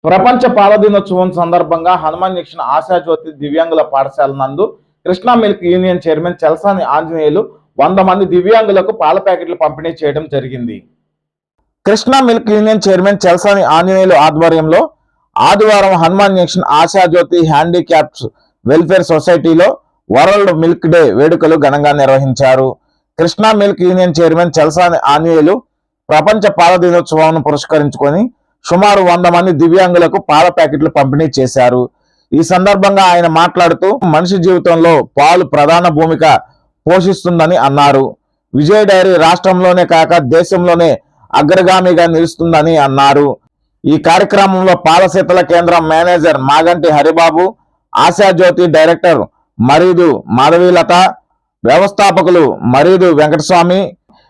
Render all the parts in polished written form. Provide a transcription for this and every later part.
ప్రపంచ పాల దినోత్సవం సందర్భంగా హనుమాన్ జంక్షన్ ఆశాజ్యోతి దివ్యాంగుల పాఠశాల నందు Krishna milk union chairman Chalasani Anjaneyulu 100 మంది దివ్యాంగులకు పాల ప్యాకెట్లు పంపిణీ చేయడం జరిగింది. Krishna milk union chairman Chalasani Anjaneyulu ఆధ్వర్యంలో ఆదివారం హనుమాన్ జంక్షన్ ఆశాజ్యోతి హ్యాండిక్యాప్స్ వెల్ఫేర్ సొసైటీలో వరల్డ్ మిల్క్ డే వేడుకలు ఘనంగా నిర్వహించారు. Krishna milk union chairman Chalasani Anjaneyulu ప్రపంచ పాల దినోత్సవాన్ని పురస్కరించుకొని సుమారు 100 మంది దివ్యాంగులకు పాల ప్యాకెట్లు పంపిణీ చేశారు. ఈ సందర్భంగా ఆయన మాట్లాడుతూ మనిషి జీవితంలో పాలు ప్రధాన భూమిక పోషిస్తుందని అన్నారు. విజయ డైరీ రాష్ట్రంలోనే కాక దేశంలోనే అగ్రగామిగా నిలుస్తుందని అన్నారు. ఈ కార్యక్రమంలో పాల శీతల కేంద్రం మేనేజర్ మాగంటి హరిబాబు, ఆశాజ్యోతి డైరెక్టర్ మరీదు మాధవీలత, వ్యవస్థాపకులు మరీదు వెంకటస్వామి,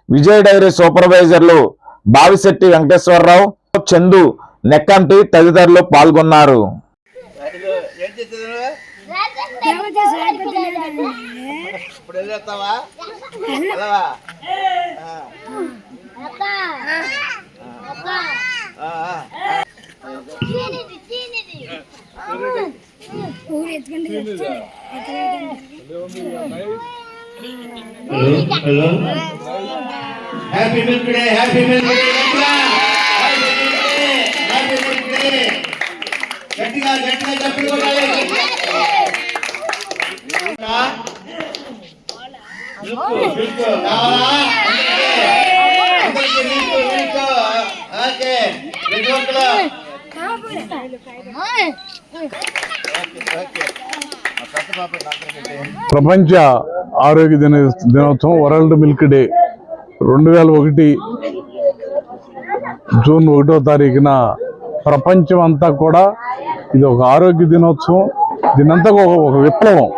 విజయ డైరీ సూపర్వైజర్లు బావిశెట్టి వెంకటేశ్వరరావు, చందు నెక్కంటి తదితరులు పాల్గొన్నారు. Happy milk day, happy milk day, గట్టిగా గట్టిగా చెప్పి కొట్టాలి. ప్రపంచ ఆరోగ్య దినోత్సవం వరల్డ్ మిల్క్ డే 2001 జూన్ 1వ తారీఖున ప్రపంచం అంతా కూడా ఇది ఒక ఆరోగ్య దినోత్సవం. దీనంతా ఒక విప్లవం.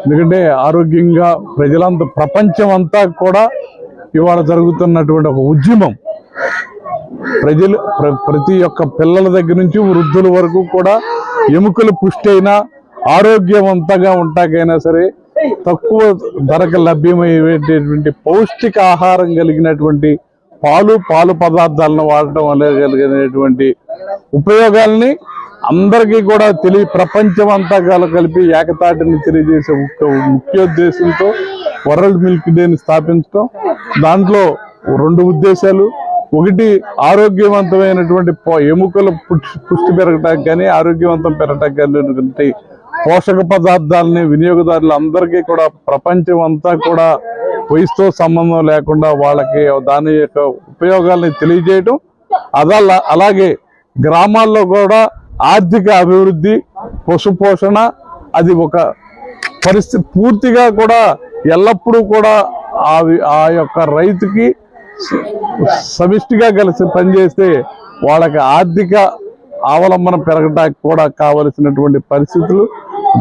ఎందుకంటే ఆరోగ్యంగా ప్రజలంతా ప్రపంచం అంతా కూడా ఇవాళ జరుగుతున్నటువంటి ఒక ఉద్యమం. ప్రజలు ప్రతి ఒక్క పిల్లల దగ్గర నుంచి వృద్ధుల వరకు కూడా ఎముకలు పుష్టి అయినా ఆరోగ్యవంతంగా ఉంటాకైనా సరే తక్కువ ధరకు లభ్యమయ్యేటటువంటి పౌష్టిక ఆహారం కలిగినటువంటి పాలు పదార్థాలను వాడటం వల్ల కలిగినటువంటి ఉపయోగాల్ని అందరికీ కూడా ప్రపంచం అంతా కలిపి ఏకతాటిని తెలియజేసే ముఖ్యోద్దేశంతో వరల్డ్ మిల్క్ డేని స్థాపించడం. దాంట్లో 2 ఉద్దేశాలు. ఒకటి, ఆరోగ్యవంతమైనటువంటి ఎముకల పుష్టి పెరగటానికి కానీ ఆరోగ్యవంతం పెరగటానికి కానీ పోషక పదార్థాలని వినియోగదారులు అందరికీ కూడా ప్రపంచం అంతా కూడా వయసుతో సంబంధం లేకుండా వాళ్ళకి దాని యొక్క ఉపయోగాల్ని తెలియజేయటం. అలాగే గ్రామాల్లో కూడా ఆర్థిక అభివృద్ధి, పశుపోషణ అది ఒక పరిస్థితి పూర్తిగా కూడా ఎల్లప్పుడూ కూడా ఆ యొక్క రైతుకి సమిష్టిగా కలిసి పనిచేస్తే వాళ్ళకి ఆర్థిక అవలంబన పెరగడానికి కూడా కావలసినటువంటి పరిస్థితులు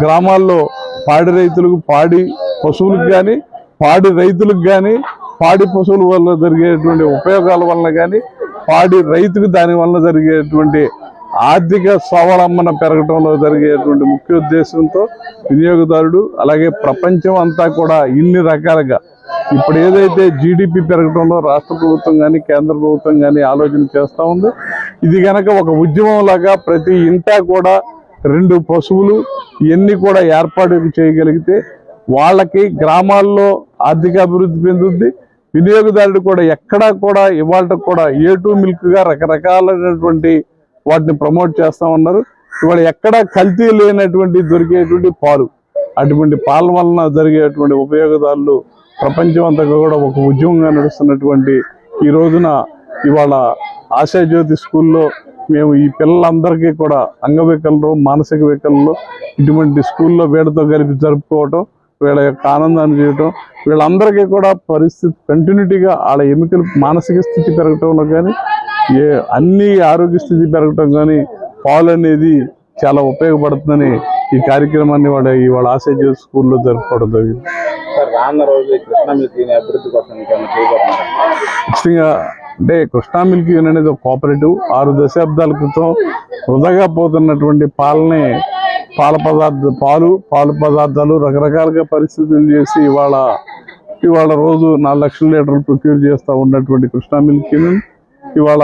గ్రామాల్లో పాడి రైతులకు, పాడి పశువులకు కానీ, పాడి రైతులకు కానీ, పాడి పశువుల వల్ల జరిగేటువంటి ఉపయోగాల వలన కానీ, పాడి రైతుకు దాని వలన జరిగేటువంటి ఆర్థిక స్వావలంబన పెరగటంలో జరిగేటువంటి ముఖ్య ఉద్దేశంతో వినియోగదారుడు అలాగే ప్రపంచం అంతా కూడా ఇన్ని రకాలుగా ఇప్పుడు ఏదైతే జీడిపి పెరగటంలో రాష్ట్ర ప్రభుత్వం కానీ కేంద్ర ప్రభుత్వం కానీ ఆలోచన చేస్తూ ఉంది. ఇది కనుక ఒక ఉద్యమం లాగా ప్రతి ఇంటా కూడా 2 పశువులు ఇవన్నీ కూడా ఏర్పాటు చేయగలిగితే వాళ్ళకి గ్రామాల్లో ఆర్థిక అభివృద్ధి చెందుద్ది. వినియోగదారుడు కూడా ఎక్కడా కూడా ఇవాళ కూడా A2 మిల్క్గా రకరకాలైనటువంటి వాటిని ప్రమోట్ చేస్తూ ఉన్నారు. ఇవాళ ఎక్కడా కల్తీ లేనటువంటి దొరికేటువంటి పాలు, అటువంటి పాల వలన జరిగేటువంటి ఉపయోగదారులు ప్రపంచం అంతా కూడా ఒక ఉద్యమంగా నడుస్తున్నటువంటి ఈ రోజున ఇవాళ ఆశాజ్యోతి స్కూల్లో మేము ఈ పిల్లలందరికీ కూడా అంగవికలరు, మానసిక వికలరు ఇటువంటి స్కూల్లో వీళ్ళతో కలిపి జరుపుకోవటం, వీళ్ళ యొక్క ఆనందాన్ని చేయటం, వీళ్ళందరికీ కూడా పరిస్థితి కంటిన్యూటీగా వాళ్ళ ఎముకలు మానసిక స్థితి పెరగటంలో కానీ అన్ని ఆరోగ్య స్థితి పెరగటం కానీ పాలు అనేది చాలా ఉపయోగపడుతుందని ఈ కార్యక్రమాన్ని ఇవాళ ఆశాజ్యోతి స్కూల్లో జరుపుకోవడం జరిగింది. ఖచ్చితంగా అంటే కృష్ణా మిల్క్ యూనియన్ అనేది ఒక కోఆపరేటివ్. 6 దశాబ్దాల క్రితం వృధాగా పోతున్నటువంటి పాల పదార్థాలు రకరకాలుగా పరిస్థితులు చేసి ఇవాళ రోజు 4 లక్షల లీటర్లు ప్రొక్యూర్ చేస్తూ ఉన్నటువంటి కృష్ణా మిల్క్ యూనియన్ ఇవాళ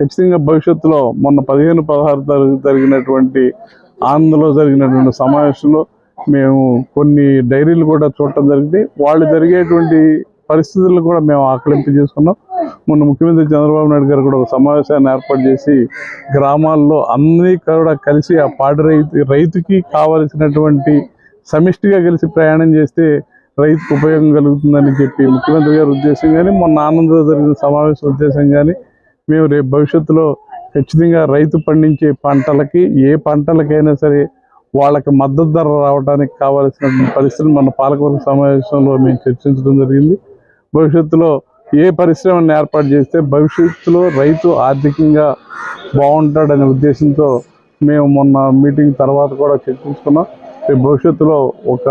ఖచ్చితంగా భవిష్యత్తులో మొన్న 15-16 తారీఖు జరిగినటువంటి ఆంధ్రలో జరిగినటువంటి సమావేశంలో మేము కొన్ని డైరీలు కూడా చూడటం జరిగింది. వాళ్ళు జరిగేటువంటి పరిస్థితులను కూడా మేము ఆకలింపు చేసుకున్నాం. మొన్న ముఖ్యమంత్రి చంద్రబాబు నాయుడు గారు కూడా ఒక సమావేశాన్ని ఏర్పాటు చేసి గ్రామాల్లో అన్ని కూడా కలిసి ఆ పాడి రైతుకి కావలసినటువంటి సమిష్టిగా కలిసి ప్రయాణం చేస్తే రైతుకు ఉపయోగం కలుగుతుందని చెప్పి ముఖ్యమంత్రి గారి ఉద్దేశం కానీ మొన్న ఆనందంలో జరిగిన సమావేశం ఉద్దేశం కానీ మేము రేపు భవిష్యత్తులో ఖచ్చితంగా రైతు పండించే పంటలకి ఏ పంటలకైనా సరే వాళ్ళకి మద్దతు ధర రావడానికి కావాల్సిన పరిస్థితులు మన పాలకవర్గ సమావేశంలో మేము చర్చించడం జరిగింది. భవిష్యత్తులో ఏ పరిశ్రమను ఏర్పాటు చేస్తే భవిష్యత్తులో రైతు ఆర్థికంగా బాగుంటాడనే ఉద్దేశంతో మేము మొన్న మీటింగ్ తర్వాత కూడా చర్చించుకున్నాం. భవిష్యత్తులో ఒక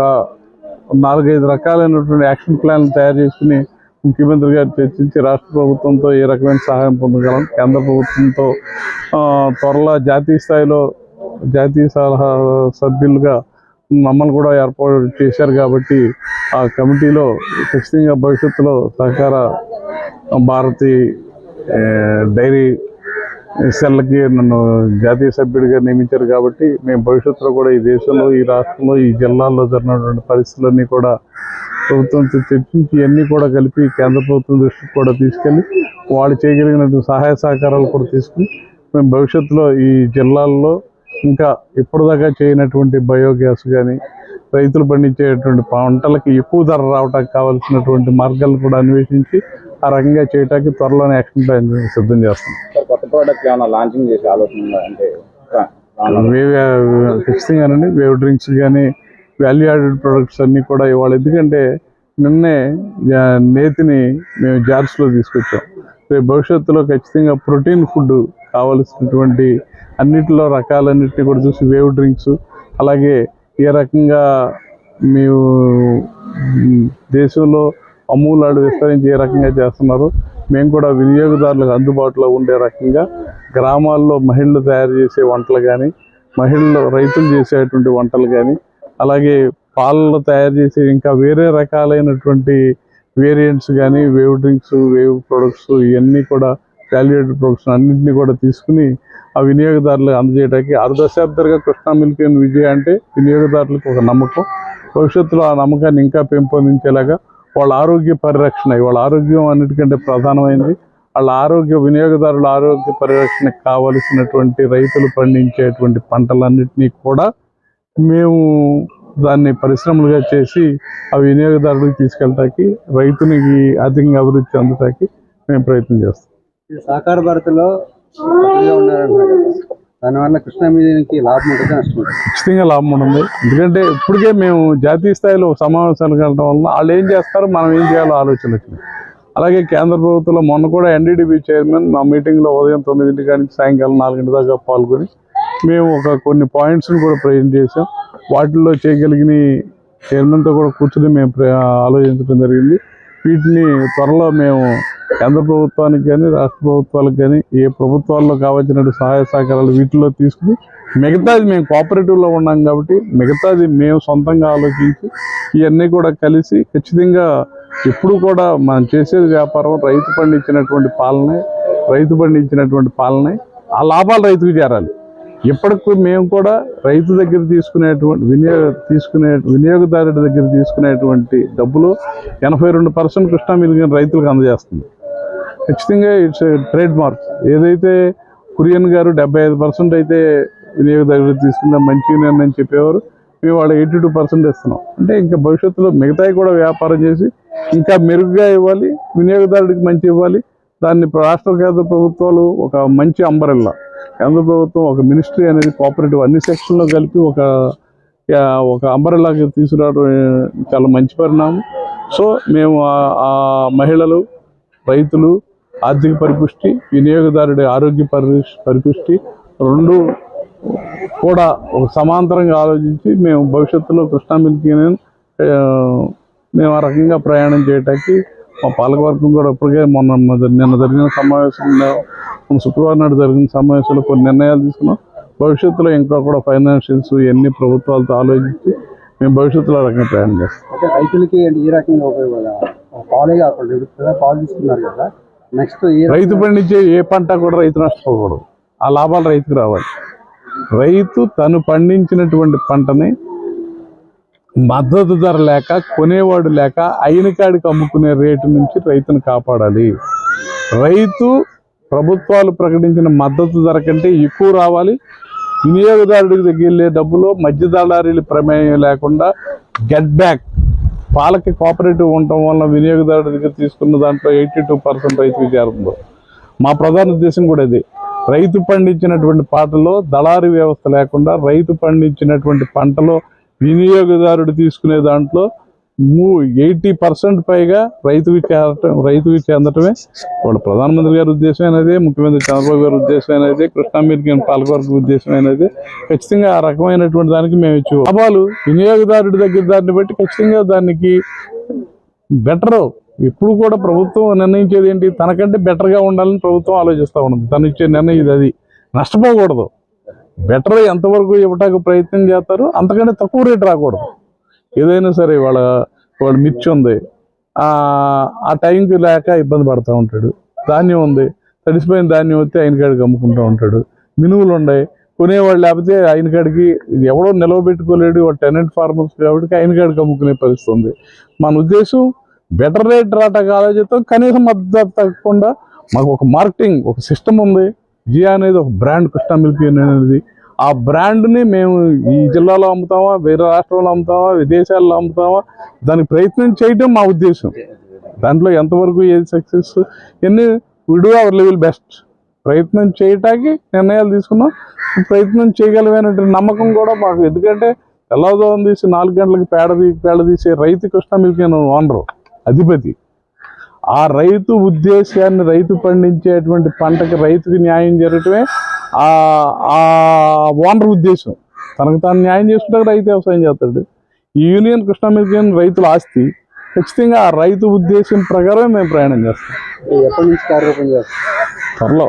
4-5 రకాలైనటువంటి యాక్షన్ ప్లాన్ తయారు చేసుకుని ముఖ్యమంత్రి గారు చర్చించి రాష్ట్ర ప్రభుత్వంతో ఏ రకమైన సహాయం పొందగలం, కేంద్ర ప్రభుత్వంతో త్వరలో జాతీయ స్థాయిలో జాతీయ సలహా సభ్యులుగా మమ్మల్ని కూడా ఏర్పాటు చేశారు కాబట్టి ఆ కమిటీలో ఖచ్చితంగా భవిష్యత్తులో సహకార భారతి డైరీ సెల్కి నన్ను జాతీయ సభ్యుడిగా నియమించారు కాబట్టి మేము భవిష్యత్తులో కూడా ఈ దేశంలో ఈ రాష్ట్రంలో ఈ జిల్లాల్లో జరిగినటువంటి పరిస్థితులన్నీ కూడా ప్రభుత్వంతో చర్చించి ఇవన్నీ కూడా కలిపి కేంద్ర ప్రభుత్వం దృష్టికి కూడా తీసుకెళ్ళి వాళ్ళు చేయగలిగినటువంటి సహాయ సహకారాలు కూడా తీసుకుని మేము భవిష్యత్తులో ఈ జిల్లాల్లో ఇంకా ఇప్పటిదాకా చేయనటువంటి బయోగ్యాస్ కానీ రైతులు పండించేటువంటి పంటలకి ఎక్కువ ధర రావడానికి కావాల్సినటువంటి మార్గాలను కూడా అన్వేషించి ఆ రకంగా చేయడానికి త్వరలోనే యాక్షన్ ప్లాన్ సిద్ధం చేస్తాం. కొత్త ప్రోడక్ట్ ఏమైనా లాంచింగ్ చేసే ఆలోచన అంటే ఖచ్చితంగానండి వేవ్ డ్రింక్స్ కానీ వాల్యూ యాడెడ్ ప్రొడక్ట్స్ అన్నీ కూడా ఇవాళ ఎందుకంటే నిన్నే నేతిని మేము జార్స్లో తీసుకొచ్చాం. రేపు భవిష్యత్తులో ఖచ్చితంగా ప్రోటీన్ ఫుడ్ కావలసినటువంటి అన్నిటిలో రకాలన్నింటినీ కూడా చూసి వేవ్ డ్రింక్స్ అలాగే ఏ రకంగా మేము దేశంలో అమూల్ ఆడు విస్తరించి ఏ రకంగా చేస్తున్నారు మేము కూడా వినియోగదారులకు అందుబాటులో ఉండే రకంగా గ్రామాల్లో మహిళలు తయారు చేసే వంటలు కానీ మహిళలు రైతులు చేసేటువంటి వంటలు కానీ అలాగే పాలలో తయారు చేసే ఇంకా వేరే రకాలైనటువంటి వేరియంట్స్ కానీ వేవ్ డ్రింక్స్ వేవ్ ప్రొడక్ట్స్ ఇవన్నీ కూడా వాల్యుయేటెడ్ ప్రొడక్ట్స్ అన్నింటినీ కూడా తీసుకుని ఆ వినియోగదారులకు అందజేయడానికి 6 దశాబ్దాలుగా కృష్ణా మిల్క్ విజయ అంటే వినియోగదారులకు ఒక నమ్మకం. భవిష్యత్తులో ఆ నమ్మకాన్ని ఇంకా పెంపొందించేలాగా వాళ్ళ ఆరోగ్య పరిరక్షణ వాళ్ళ ఆరోగ్యం అన్నిటికంటే ప్రధానమైంది. వాళ్ళ ఆరోగ్య వినియోగదారుల ఆరోగ్య పరిరక్షణకు కావలసినటువంటి రైతులు పండించేటువంటి పంటలన్నింటినీ కూడా మేము దాన్ని పరిశ్రమలుగా చేసి ఆ వినియోగదారులకు తీసుకెళ్ళటానికి రైతునికి ఆర్థికంగా అభివృద్ధి చెందటానికి మేము ప్రయత్నం చేస్తాం. సహకార భారతిలో ఉన్నారంటున్నారు కదా, దానివల్ల కృష్ణా మీడియాకి లాభం ఉంటుంది నష్టం ఉంటుంది? ఖచ్చితంగా లాభం ఉంటుంది. ఎందుకంటే ఇప్పటికే మేము జాతీయ స్థాయిలో సమావేశాలకు వెళ్ళడం వల్ల వాళ్ళు ఏం చేస్తారు మనం ఏం చేయాలో ఆలోచన వచ్చింది. అలాగే కేంద్ర ప్రభుత్వంలో మొన్న కూడా ఎన్డీడీబీ చైర్మన్ మా మీటింగ్లో ఉదయం 9 గంటల నుంచి సాయంకాలం 4 దాకా పాల్గొని మేము కొన్ని పాయింట్స్ని కూడా ప్రజెంట్ చేసాం. వాటిల్లో చేయగలిగిన చైర్మన్తో కూడా కూర్చొని మేము ఆలోచించడం జరిగింది. వీటిని త్వరలో మేము కేంద్ర ప్రభుత్వానికి కానీ రాష్ట్ర ప్రభుత్వాలకు కానీ ఏ ప్రభుత్వాల్లో కావాల్సిన సహాయ సహకారాలు వీటిలో తీసుకుని మిగతాది మేము కోఆపరేటివ్లో ఉన్నాం కాబట్టి మిగతాది మేము సొంతంగా ఆలోచించి ఇవన్నీ కూడా కలిసి ఖచ్చితంగా ఎప్పుడు కూడా మనం చేసేది వ్యాపారం రైతు పండించినటువంటి పాలనే ఆ లాభాలు రైతుకు చేరాలి. ఇప్పటికి మేము కూడా రైతు దగ్గర తీసుకునేటువంటి వినియోగదారుడి దగ్గర తీసుకునేటువంటి డబ్బులు 82% కృష్ణా మిల్క్ రైతులకు అందజేస్తుంది. ఖచ్చితంగా ఇట్స్ ట్రేడ్ మార్క్. ఏదైతే కురియన్ గారు 75% అయితే వినియోగదారుడు తీసుకున్న మంచి అని చెప్పేవారు, మేము వాళ్ళు 82% ఇస్తున్నాం. అంటే ఇంకా భవిష్యత్తులో మిగతాయి కూడా వ్యాపారం చేసి ఇంకా మెరుగ్గా ఇవ్వాలి, వినియోగదారుడికి మంచి ఇవ్వాలి. దాన్ని రాష్ట్ర కేంద్ర ప్రభుత్వాలు ఒక మంచి అంబరెల్లా, కేంద్ర ప్రభుత్వం ఒక మినిస్ట్రీ అనేది కోఆపరేటివ్ అన్ని సెక్షన్లో కలిపి ఒక అంబరెల్లాకి తీసుకురావడం చాలా మంచి పరిణామం. సో మేము ఆ మహిళలు, రైతులు ఆర్థిక పరిపుష్టి, వినియోగదారుడి ఆరోగ్య పరిపుష్టి రెండు కూడా ఒక సమాంతరంగా ఆలోచించి మేము భవిష్యత్తులో కృష్ణా మిల్క్ యూనియన్ మేము ఆ రకంగా ప్రయాణం చేయడానికి మా పాలకవర్గం కూడా ఇప్పటికే నిన్న జరిగిన సమావేశంలో శుక్రవారం నాడు జరిగిన సమావేశంలో కొన్ని నిర్ణయాలు తీసుకున్నాం. భవిష్యత్తులో ఇంకా కూడా ఫైనాన్షియల్స్ ఇవన్నీ ప్రభుత్వాలతో ఆలోచించి మేము భవిష్యత్తులో ఆ రకంగా ప్రయాణం చేస్తాం. అంటే రైతులకి ఈ రకంగా పాలే కాకుండా పాలు తీసుకున్నారు కదా, నెక్స్ట్ రైతు పండించే ఏ పంట కూడా రైతు నష్టపోకూడదు, ఆ లాభాలు రైతుకు రావాలి. రైతు తను పండించినటువంటి పంటని మద్దతు ధర లేక, కొనేవాడు లేక, అయిన కాడికి అమ్ముకునే రేటు నుంచి రైతును కాపాడాలి. రైతు ప్రభుత్వాలు ప్రకటించిన మద్దతు ధర కంటే ఎక్కువ రావాలి. వినియోగదారుడికి దగ్గర డబ్బులో మధ్య దళారీల ప్రమేయం లేకుండా గెట్ బ్యాక్. పాలకి కోఆపరేటివ్ ఉండటం వల్ల వినియోగదారుడి దగ్గర తీసుకున్న దాంట్లో 82% రైతుకు చేరుతుంది. మా ప్రధాన ఉద్దేశం కూడా అదే. రైతు పండించినటువంటి పంటలో దళారీ వ్యవస్థ లేకుండా, రైతు పండించినటువంటి పంటలో వినియోగదారుడు తీసుకునే దాంట్లో 80% పైగా రైతుకి చెందటమే వాళ్ళ ప్రధానమంత్రి గారి ఉద్దేశం అనేది, ముఖ్యమంత్రి చంద్రబాబు గారి ఉద్దేశం అనేది, కృష్ణా మిల్క్ పాలకవర్గ ఉద్దేశం అనేది. ఖచ్చితంగా ఆ రకమైనటువంటి దానికి మేము ఇచ్చే లాభాలు వినియోగదారుడి దగ్గర దాన్ని బట్టి ఖచ్చితంగా దానికి బెటర్. ఎప్పుడు కూడా ప్రభుత్వం నిర్ణయించేది ఏంటి, తనకంటే బెటర్గా ఉండాలని ప్రభుత్వం ఆలోచిస్తూ ఉంటుంది. తను ఇచ్చే నిర్ణయం ఇది, అది నష్టపోకూడదు. బెటర్ ఎంతవరకు ఇవ్వటానికి ప్రయత్నం చేస్తారు, అంతకంటే తక్కువ రేటు రాకూడదు. ఏదైనా సరే వాళ్ళ మిర్చి ఉంది, ఆ టైంకి లేక ఇబ్బంది పడుతూ ఉంటాడు. ధాన్యం ఉంది, తడిసిపోయిన ధాన్యం వస్తే ఆయన కాడికి అమ్ముకుంటూ ఉంటాడు. మినువులు ఉన్నాయి, కొనేవాళ్ళు లేకపోతే ఆయన కాడికి ఎవడో నిలవబెట్టుకోలేడు, వాడు టెనెంట్ ఫార్మర్స్ కాబట్టి ఆయన కాడికి అమ్ముకునే పరిస్థితి ఉంది. మన ఉద్దేశం బెటర్ రేట్ రావటానికి ఆలోచిస్తాం. కనీసం మద్దతు తగ్గకుండా మాకు ఒక మార్కెటింగ్, ఒక సిస్టమ్ ఉంది. జియా అనేది ఒక బ్రాండ్, కృష్ణా మిల్క్ అనేది. ఆ బ్రాండ్ని మేము ఈ జిల్లాలో అమ్ముతామా, వేరే రాష్ట్రంలో అమ్ముతామా, విదేశాల్లో అమ్ముతామా, దానికి ప్రయత్నం చేయటం మా ఉద్దేశం. దాంట్లో ఎంతవరకు ఏది సక్సెస్ ఎన్ని విడు అవర్ లెవెల్ బెస్ట్ ప్రయత్నం చేయటానికి నిర్ణయాలు తీసుకున్నాం. ప్రయత్నం చేయగలిగినటువంటి నమ్మకం కూడా మాకు. ఎందుకంటే తెల్లవారుజామున తీసి 4 గంటలకు పేడ తీసే రైతు కృష్ణా మిల్క్ ఓనరు, అధిపతి. ఆ రైతు ఉద్దేశాన్ని, రైతు పండించేటువంటి పంటకి రైతుకి న్యాయం జరగటమే ఆ ఓనర్ ఉద్దేశం. తనకు తాను న్యాయం చేసుకుంటే రైతు వ్యవసాయం చేస్తాడు. ఈ యూనియన్ కృష్ణా మిల్క్ రైతుల ఆస్తి. ఖచ్చితంగా ఆ రైతు ఉద్దేశం ప్రకారమే మేము ప్రయాణం చేస్తాం. ఎప్పటి నుంచి కార్యరూపం చేస్తాం? త్వరలో